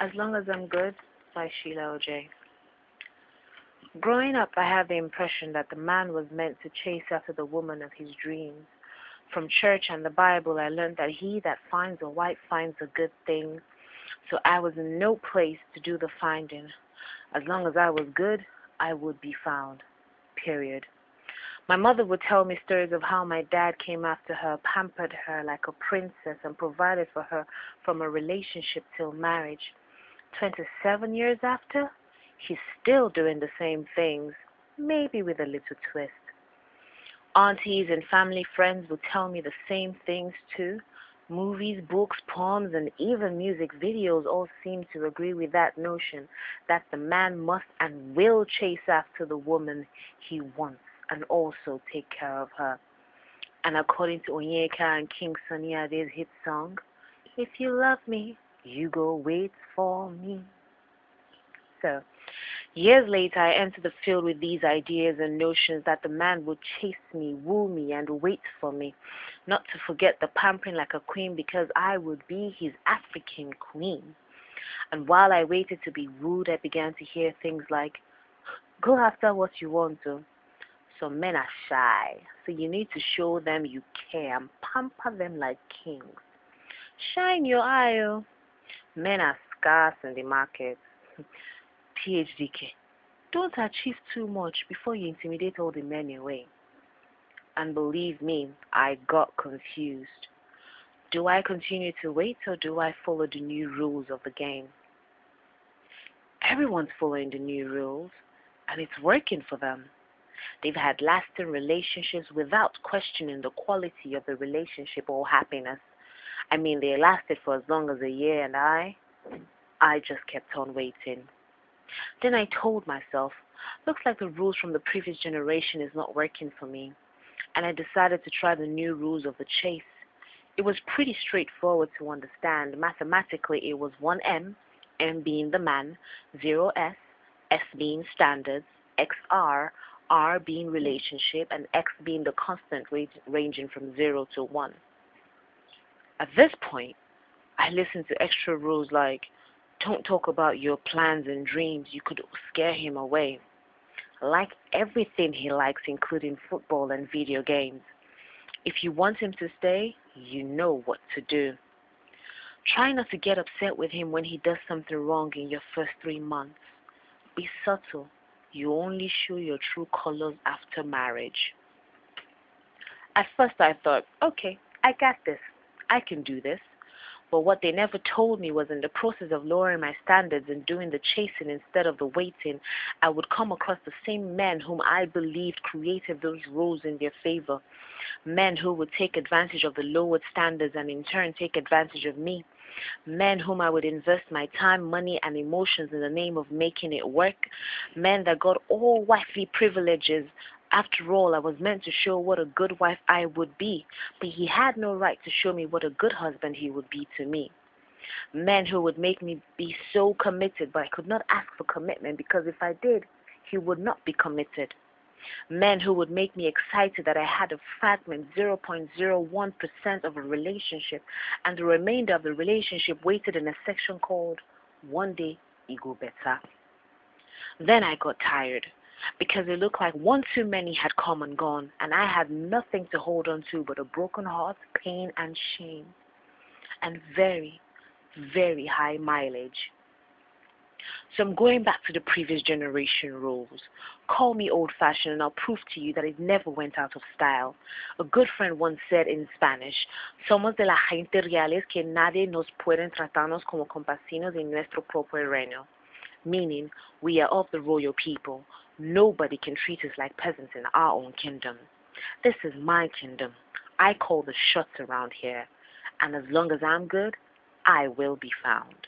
As Long as I'm Good by Sheila Ojei. Growing up, I had the impression that the man was meant to chase after the woman of his dreams. From church and the Bible, I learned that he that finds a wife finds a good thing, so I was in no place to do the finding. As long as I was good, I would be found. Period. My mother would tell me stories of how my dad came after her, pampered her like a princess, and provided for her from a relationship till marriage. 27 years after, he's still doing the same things, maybe with a little twist. Aunties and family friends would tell me the same things too. Movies, books, poems, and even music videos all seem to agree with that notion that the man must and will chase after the woman he wants and also take care of her. And according to Onyeka and King Sunny Ade's hit song, if you love me, you go wait for me. So, years later, I entered the field with these ideas and notions that the man would chase me, woo me, and wait for me. Not to forget the pampering like a queen, because I would be his African queen. And while I waited to be wooed, I began to hear things like, go after what you want to. So men are shy, so you need to show them you care and pamper them like kings. Shine your eye, oh. Men are scarce in the market. PhDK. Don't achieve too much before you intimidate all the men away. And believe me, I got confused. Do I continue to wait, or do I follow the new rules of the game? Everyone's following the new rules, and it's working for them. They've had lasting relationships without questioning the quality of the relationship or happiness. I mean, they lasted for as long as a year, and I just kept on waiting. Then I told myself, looks like the rules from the previous generation is not working for me, and I decided to try the new rules of the chase. It was pretty straightforward to understand. Mathematically, it was 1M, M being the man, 0S, S being standards, XR, R being relationship, and X being the constant ranging from 0 to 1. At this point, I listened to extra rules like, don't talk about your plans and dreams, you could scare him away. Like everything he likes, including football and video games. If you want him to stay, you know what to do. Try not to get upset with him when he does something wrong in your first 3 months. Be subtle. You only show your true colors after marriage. At first I thought, okay, I got this. I can do this. But what they never told me was in the process of lowering my standards and doing the chasing instead of the waiting, I would come across the same men whom I believed created those rules in their favor. Men who would take advantage of the lowered standards and in turn take advantage of me. Men whom I would invest my time, money, and emotions in the name of making it work. Men that got all wifely privileges. After all, I was meant to show what a good wife I would be, but he had no right to show me what a good husband he would be to me. Men who would make me be so committed, but I could not ask for commitment because if I did, he would not be committed. Men who would make me excited that I had a fragment 0.01% of a relationship, and the remainder of the relationship waited in a section called One Day It Go Better. Then I got tired, because it looked like one too many had come and gone, and I had nothing to hold on to but a broken heart, pain, and shame, and very, very high mileage. So I'm going back to the previous generation rules. Call me old-fashioned and I'll prove to you that it never went out of style. A good friend once said in Spanish, somos de la gente reales que nadie nos puede tratarnos como campesinos en nuestro propio reino. Meaning, we are of the royal people. Nobody can treat us like peasants in our own kingdom. This is my kingdom. I call the shots around here. And as long as I'm good, I will be found.